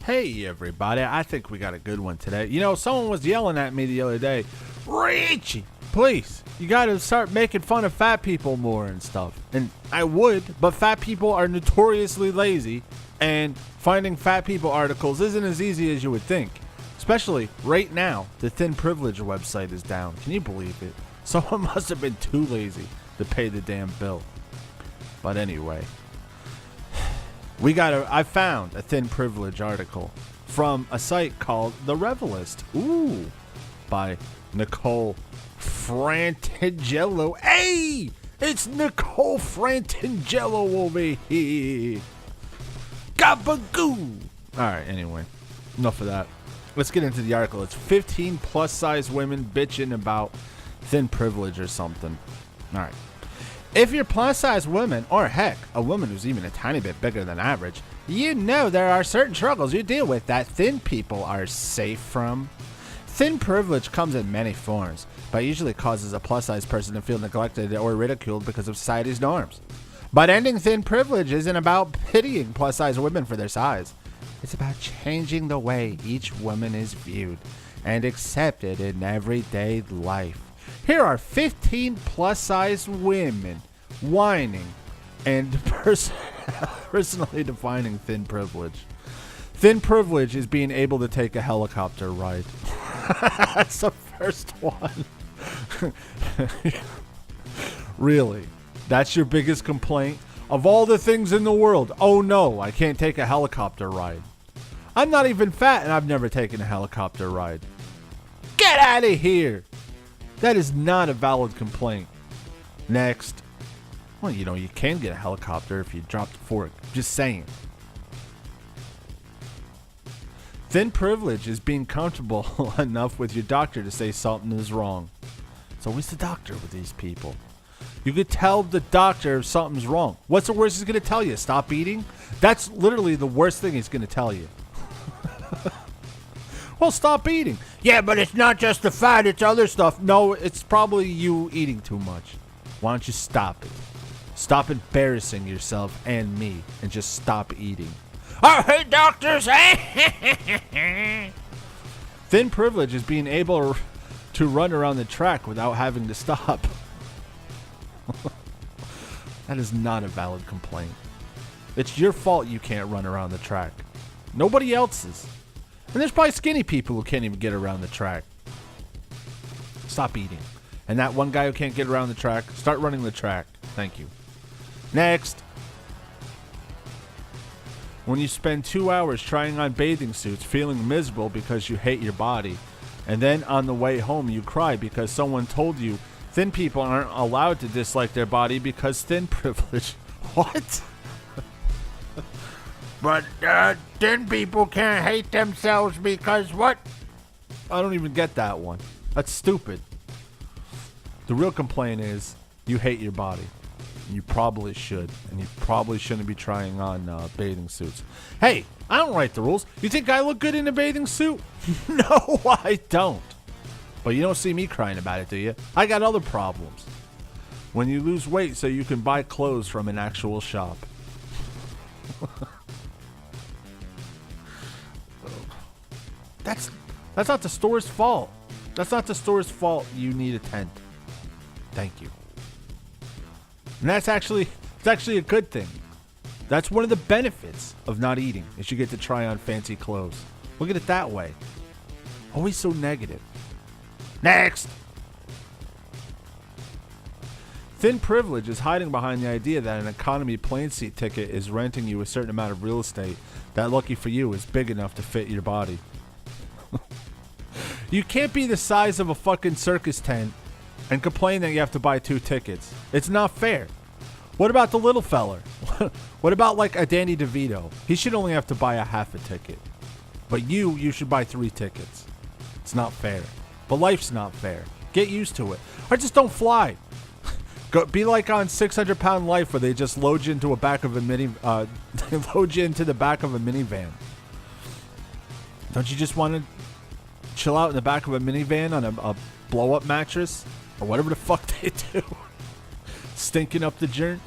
Hey everybody, I think we got a good one today. You know, someone was yelling at me the other day, Richie, please, you gotta start making fun of fat people more and stuff. And I would, but fat people are notoriously lazy, and finding fat people articles isn't as easy as you would think. Especially right now, the Thin Privilege website is down. Can you believe it? Someone must have been too lazy to pay the damn bill. But anyway, I found a Thin Privilege article from a site called The Revelist. Ooh, by Nicole Frantangello. Hey, it's Nicole Frantangello over here. Gabagoo. All right, anyway, enough of that. Let's get into the article. It's 15 plus size women bitching about thin privilege or something. All right. If you're plus size woman, or heck, a woman who's even a tiny bit bigger than average, you know there are certain struggles you deal with that thin people are safe from. Thin privilege comes in many forms, but usually causes a plus size person to feel neglected or ridiculed because of society's norms. But ending thin privilege isn't about pitying plus size women for their size. It's about changing the way each woman is viewed and accepted in everyday life. Here are 15 plus-size women whining and personally defining thin privilege. Thin privilege is being able to take a helicopter ride. That's the first one. Really? That's your biggest complaint? Of all the things in the world, oh no, I can't take a helicopter ride. I'm not even fat and I've never taken a helicopter ride. Get out of here! That is not a valid complaint. Next. Well, you know, you can get a helicopter if you drop the fork. Just saying. Thin privilege is being comfortable enough with your doctor to say something is wrong. It's always the doctor with these people. You could tell the doctor if something's wrong. What's the worst he's going to tell you? Stop eating? That's literally the worst thing he's going to tell you. Well, stop eating. Yeah, but it's not just the fat, it's other stuff. No, it's probably you eating too much. Why don't you stop it? Stop embarrassing yourself and me and just stop eating. I hate doctors. Thin privilege is being able to run around the track without having to stop. That is not a valid complaint. It's your fault you can't run around the track. Nobody else's. And there's probably skinny people who can't even get around the track. Stop eating. And that one guy who can't get around the track, start running the track. Thank you. Next. When you spend 2 hours trying on bathing suits, feeling miserable because you hate your body, and then on the way home you cry because someone told you thin people aren't allowed to dislike their body because thin privilege. What? But thin people can't hate themselves because what? I don't even get that one. That's stupid. The real complaint is you hate your body. You probably should. And you probably shouldn't be trying on bathing suits. Hey, I don't write the rules. You think I look good in a bathing suit? No, I don't. But you don't see me crying about it, do you? I got other problems. When you lose weight so you can buy clothes from an actual shop. That's not the store's fault. That's not the store's fault you need a tent. Thank you. And it's actually a good thing. That's one of the benefits of not eating, is you get to try on fancy clothes. Look at it that way. Always so negative. Next! Thin privilege is hiding behind the idea that an economy plane seat ticket is renting you a certain amount of real estate that, lucky for you, is big enough to fit your body. You can't be the size of a fucking circus tent and complain that you have to buy 2 tickets. It's not fair. What about the little feller? What about like a Danny DeVito? He should only have to buy a half a ticket. But you should buy 3 tickets. It's not fair. But life's not fair. Get used to it. Or just don't fly. Go, be like on 600 Pound Life where they just load you into the back of a minivan. Don't you just want to chill out in the back of a minivan on a blow-up mattress? Or whatever the fuck they do. Stinking up the joint.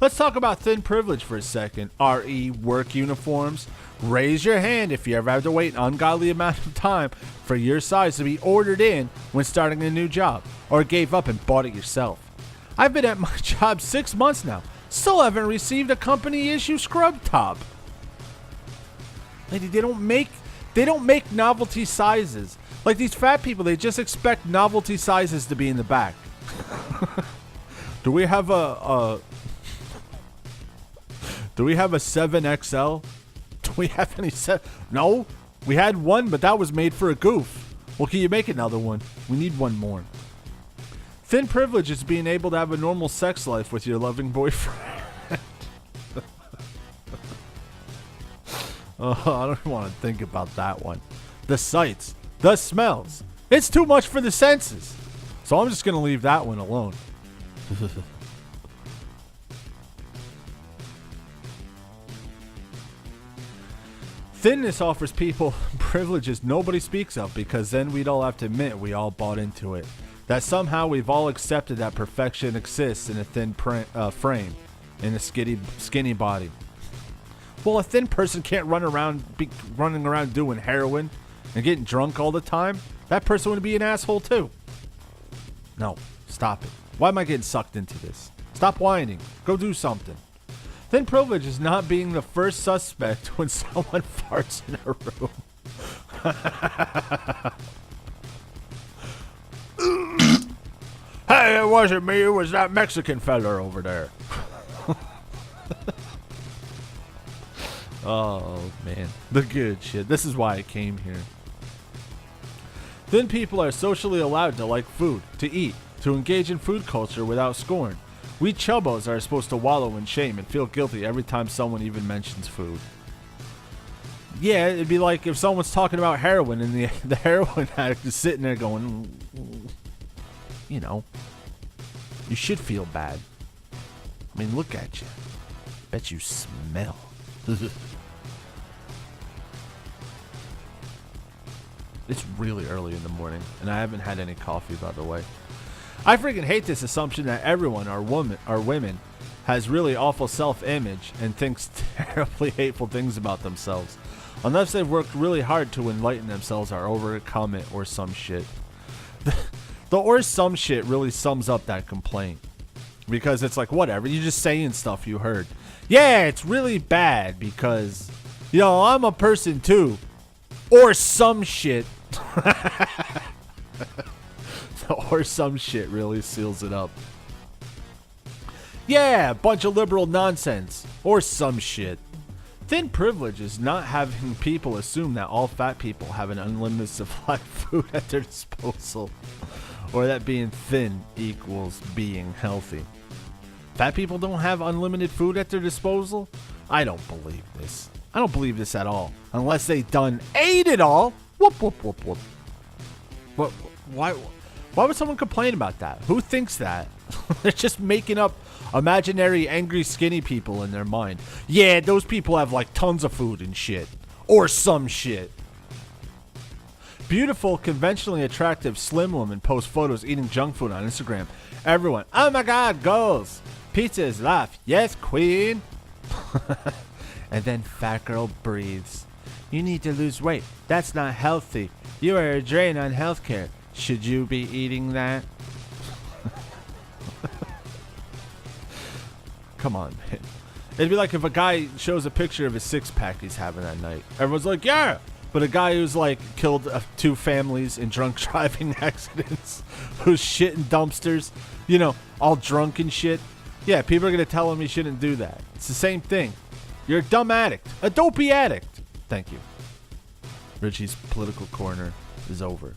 Let's talk about thin privilege for a second. RE work uniforms. Raise your hand if you ever have to wait an ungodly amount of time for your size to be ordered in when starting a new job, or gave up and bought it yourself. I've been at my job 6 months now. Still haven't received a company issue scrub top. Lady, they don't make novelty sizes. Like these fat people, they just expect novelty sizes to be in the back. Do we have a 7XL? Do we have any No, we had one, but that was made for a goof. Well, can you make another one? We need one more. Thin privilege is being able to have a normal sex life with your loving boyfriend. Oh, I don't want to think about that one. The sights, the smells. It's too much for the senses. So I'm just going to leave that one alone. Thinness offers people privileges nobody speaks of, because then we'd all have to admit we all bought into it. That somehow we've all accepted that perfection exists in a thin frame, in a skinny body. Well, a thin person can't be running around doing heroin and getting drunk all the time. That person would be an asshole too. No, stop it. Why am I getting sucked into this? Stop whining. Go do something. Thin privilege is not being the first suspect when someone farts in a room. Hey, it wasn't me. It was that Mexican fella over there. Oh, man. The good shit. This is why I came here. Thin people are socially allowed to like food, to eat, to engage in food culture without scorn. We chubbos are supposed to wallow in shame and feel guilty every time someone even mentions food. Yeah, it'd be like if someone's talking about heroin and the heroin addict is sitting there going, you know, you should feel bad. I mean, look at you. Bet you smell. It's really early in the morning, and I haven't had any coffee, by the way. I freaking hate this assumption that everyone, or women, has really awful self-image and thinks terribly hateful things about themselves, unless they've worked really hard to enlighten themselves or overcome it or some shit. The or some shit really sums up that complaint, because it's like, whatever, you're just saying stuff you heard. Yeah, it's really bad because, you know, I'm a person too. Or some shit. Or some shit really seals it up. Yeah, bunch of liberal nonsense. Or some shit. Thin privilege is not having people assume that all fat people have an unlimited supply of food at their disposal. Or that being thin equals being healthy. Fat people don't have unlimited food at their disposal? I don't believe this. I don't believe this at all. Unless they done ate it all. Whoop, whoop, whoop, whoop. What? Why would someone complain about that? Who thinks that? They're just making up imaginary angry skinny people in their mind. Yeah, those people have like tons of food and shit. Or some shit. Beautiful, conventionally attractive slim woman posts photos eating junk food on Instagram. Everyone, oh my god, goals. Pizza is life. Yes, queen. And then fat girl breathes. You need to lose weight. That's not healthy. You are a drain on healthcare. Should you be eating that? Come on, man. It'd be like if a guy shows a picture of his six-pack he's having that night. Everyone's like, yeah. But a guy who's like killed 2 families in drunk driving accidents, who's shitting dumpsters, you know, all drunk and shit. Yeah, people are going to tell him he shouldn't do that. It's the same thing. You're a dumb addict. A dopey addict. Thank you. Richie's political corner is over.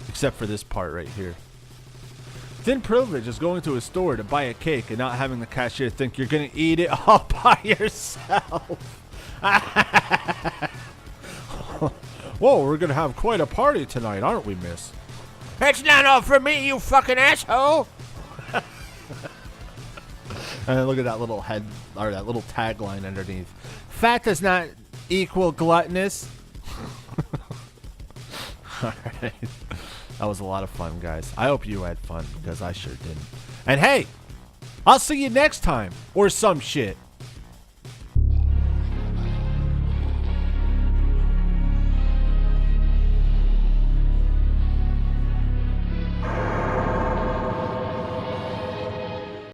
Except for this part right here. Thin privilege is going to a store to buy a cake and not having the cashier think you're going to eat it all by yourself. Whoa, we're going to have quite a party tonight, aren't we, miss? It's not all for me, you fucking asshole. And look at that little head, or that little tagline underneath. Fat does not equal gluttonous. Alright. That was a lot of fun, guys. I hope you had fun, because I sure didn't. And hey, I'll see you next time or some shit.